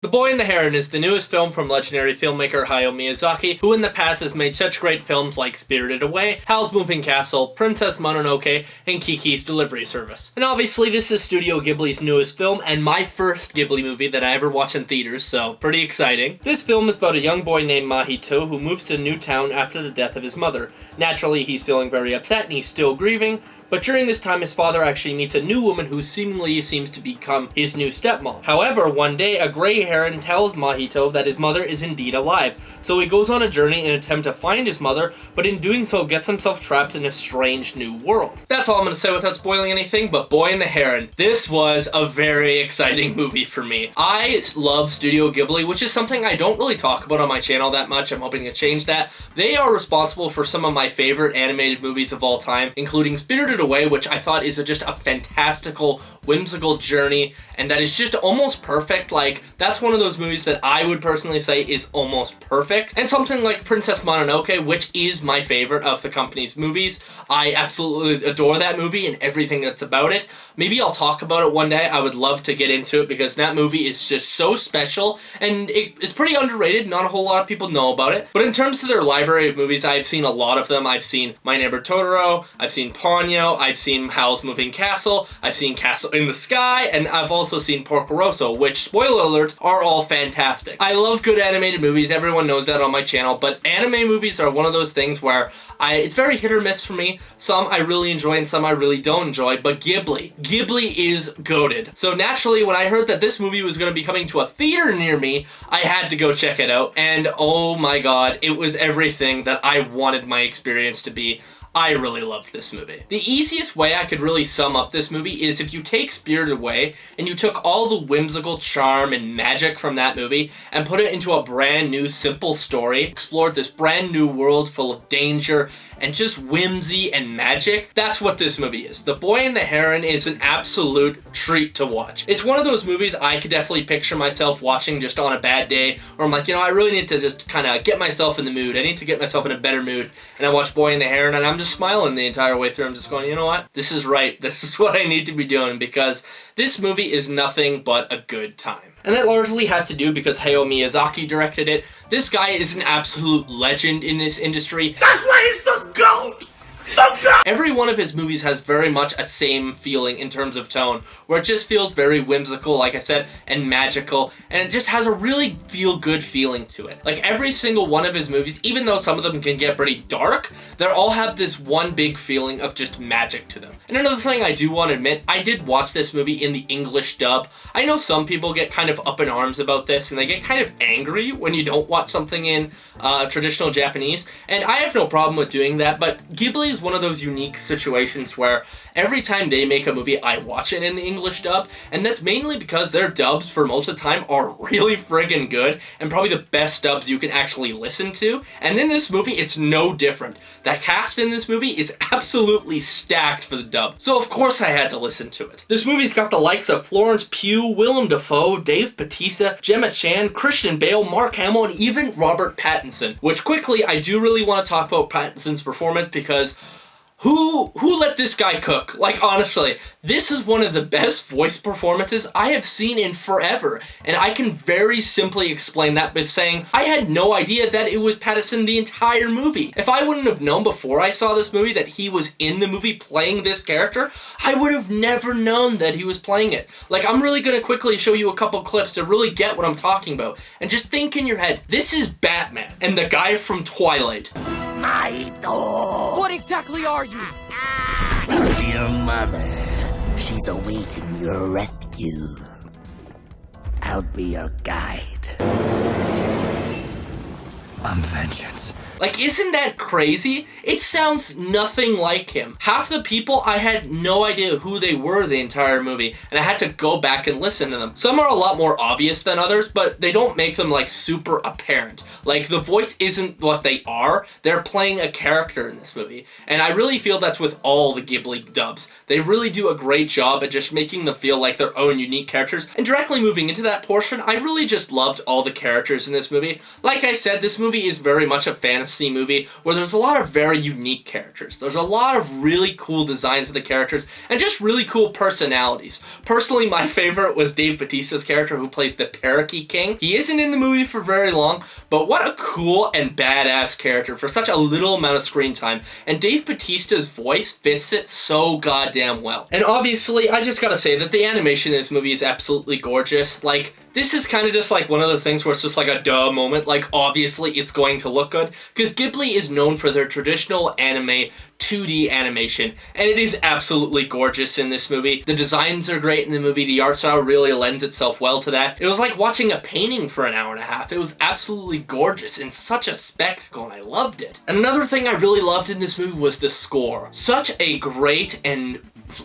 The Boy and the Heron is the newest film from legendary filmmaker Hayao Miyazaki, who in the past has made such great films like Spirited Away, Howl's Moving Castle, Princess Mononoke, and Kiki's Delivery Service. And obviously this is Studio Ghibli's newest film, and my first Ghibli movie that I ever watched in theaters, so pretty exciting. This film is about a young boy named Mahito who moves to a new town after the death of his mother. Naturally, he's feeling very upset and he's still grieving, but during this time his father actually meets a new woman who seemingly seems to become his new stepmom. However, one day a gray heron tells Mahito that his mother is indeed alive, so he goes on a journey in an attempt to find his mother, but in doing so gets himself trapped in a strange new world. That's all I'm going to say without spoiling anything, but Boy and the Heron. This was a very exciting movie for me. I love Studio Ghibli, which is something I don't really talk about on my channel that much. I'm hoping to change that. They are responsible for some of my favorite animated movies of all time, including Spirited Away, which I thought is just a fantastical, whimsical journey, and that is just almost perfect. Like, that's one of those movies that I would personally say is almost perfect. And something like Princess Mononoke, which is my favorite of the company's movies. I absolutely adore that movie and everything that's about it. Maybe I'll talk about it one day. I would love to get into it because that movie is just so special and it is pretty underrated. Not a whole lot of people know about it. But in terms of their library of movies, I've seen a lot of them. I've seen My Neighbor Totoro, I've seen Ponyo, I've seen Howl's Moving Castle, I've seen Castle in the Sky, and I've also seen Porco Rosso, which, spoiler alert, are all fantastic. I love good animated movies. Everyone knows that on my channel, but anime movies are one of those things where it's very hit or miss for me. Some I really enjoy and some I really don't enjoy, but Ghibli is goated. So naturally, when I heard that this movie was going to be coming to a theater near me, I had to go check it out, and oh my god, it was everything that I wanted my experience to be. I really loved this movie. The easiest way I could really sum up this movie is if you take Spirited Away and you took all the whimsical charm and magic from that movie and put it into a brand new simple story, explored this brand new world full of danger and just whimsy and magic. That's what this movie is. The Boy and the Heron is an absolute treat to watch. It's one of those movies I could definitely picture myself watching just on a bad day, where I'm like, you know, I really need to just kind of get myself in the mood. I need to get myself in a better mood. And I watch Boy and the Heron and I'm just smiling the entire way through. I'm just going, you know what? This is right. This is what I need to be doing, because this movie is nothing but a good time. And that largely has to do because Hayao Miyazaki directed it. This guy is an absolute legend in this industry. That's why he's the GOAT! Every one of his movies has very much a same feeling in terms of tone, where it just feels very whimsical, like I said, and magical, and it just has a really feel-good feeling to it. Like, every single one of his movies, even though some of them can get pretty dark, they all have this one big feeling of just magic to them. And another thing I do want to admit, I did watch this movie in the English dub. I know some people get kind of up in arms about this, and they get kind of angry when you don't watch something in traditional Japanese, and I have no problem with doing that, but Ghibli is one of those unique situations where every time they make a movie, I watch it in the English dub, and that's mainly because their dubs for most of the time are really friggin' good, and probably the best dubs you can actually listen to. And in this movie, it's no different. That cast in this movie is absolutely stacked for the dub, so of course I had to listen to it. This movie's got the likes of Florence Pugh, Willem Dafoe, Dave Bautista, Gemma Chan, Christian Bale, Mark Hamill, and even Robert Pattinson, which quickly, I do really want to talk about Pattinson's performance because who let this guy cook? Like, honestly, this is one of the best voice performances I have seen in forever, and I can very simply explain that with saying I had no idea that it was Pattinson the entire movie. If I wouldn't have known before I saw this movie that he was in the movie playing this character, I would have never known that he was playing it. Like, I'm really gonna quickly show you a couple clips to really get what I'm talking about, and just think in your head, this is Batman and the guy from Twilight. What exactly are you? Your mother. She's awaiting your rescue. I'll be your guide. I'm vengeance. Like, isn't that crazy? It sounds nothing like him. Half the people, I had no idea who they were the entire movie, and I had to go back and listen to them. Some are a lot more obvious than others, but they don't make them, like, super apparent. Like, the voice isn't what they are. They're playing a character in this movie. And I really feel that's with all the Ghibli dubs. They really do a great job at just making them feel like their own unique characters. And directly moving into that portion, I really just loved all the characters in this movie. Like I said, this movie is very much a fantasy fantasy movie where there's a lot of very unique characters. There's a lot of really cool designs for the characters and just really cool personalities. Personally, my favorite was Dave Bautista's character who plays the Parakeet King. He isn't in the movie for very long, but what a cool and badass character for such a little amount of screen time. And Dave Bautista's voice fits it so goddamn well. And obviously, I just gotta say that the animation in this movie is absolutely gorgeous. Like, this is kind of just like one of the things where it's just like a duh moment. Like, obviously it's going to look good because Ghibli is known for their traditional anime 2D animation, and it is absolutely gorgeous in this movie. The designs are great in the movie. The art style really lends itself well to that. It was like watching a painting for an hour and a half. It was absolutely gorgeous and such a spectacle, and I loved it. And another thing I really loved in this movie was the score. Such a great and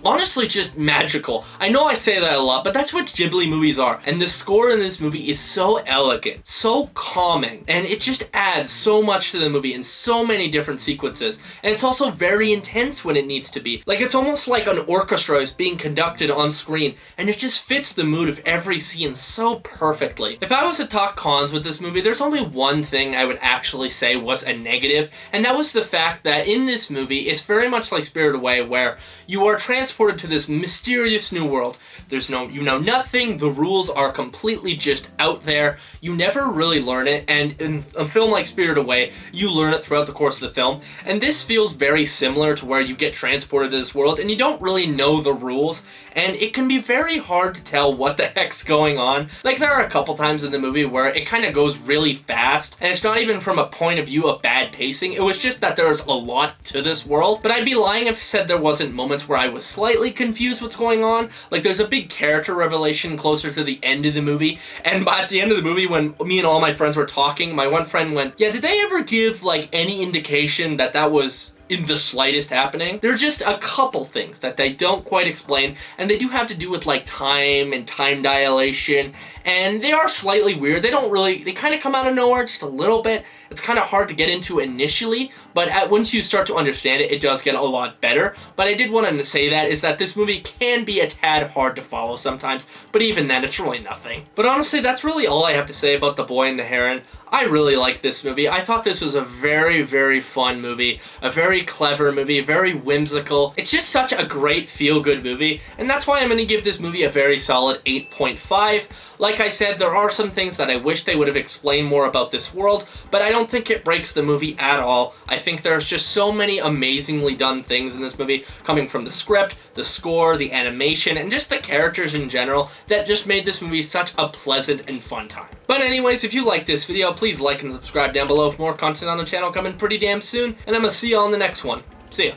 honestly just magical. I know I say that a lot, but that's what Ghibli movies are. And the score in this movie is so elegant, so calming, and it just adds so much to the movie in so many different sequences. And it's also very intense when it needs to be. Like, it's almost like an orchestra is being conducted on screen, and it just fits the mood of every scene so perfectly. If I was to talk cons with this movie, there's only one thing I would actually say was a negative, and that was the fact that in this movie, it's very much like Spirited Away, where you are transported to this mysterious new world. You know nothing, the rules are completely just out there, you never really learn it, and in a film like Spirited Away, you learn it throughout the course of the film, and this feels very similar to where you get transported to this world and you don't really know the rules, and it can be very hard to tell what the heck's going on. Like, there are a couple times in the movie where it kind of goes really fast, and it's not even from a point of view of bad pacing, it was just that there's a lot to this world, but I'd be lying if I said there wasn't moments where I was slightly confused what's going on. Like, there's a big character revelation closer to the end of the movie, and at the end of the movie when me and all my friends were talking, my one friend went, yeah, did they ever give like any indication that that was in the slightest happening? There are just a couple things that they don't quite explain, and they do have to do with like time and time dilation, and they are slightly weird. They kind of come out of nowhere just a little bit. It's kind of hard to get into initially, but once you start to understand it, it does get a lot better. But I did want to say that is that this movie can be a tad hard to follow sometimes, but even then, it's really nothing. But honestly, that's really all I have to say about The Boy and the Heron. I really like this movie. I thought this was a very, very fun movie, a very clever movie, very whimsical. It's just such a great feel-good movie, and that's why I'm going to give this movie a very solid 8.5. Like I said, there are some things that I wish they would have explained more about this world, but I don't think it breaks the movie at all. I think there's just so many amazingly done things in this movie, coming from the script, the score, the animation, and just the characters in general, that just made this movie such a pleasant and fun time. But anyways, if you like this video, please like and subscribe down below for more content on the channel coming pretty damn soon, and I'm gonna see y'all in the next one. See ya.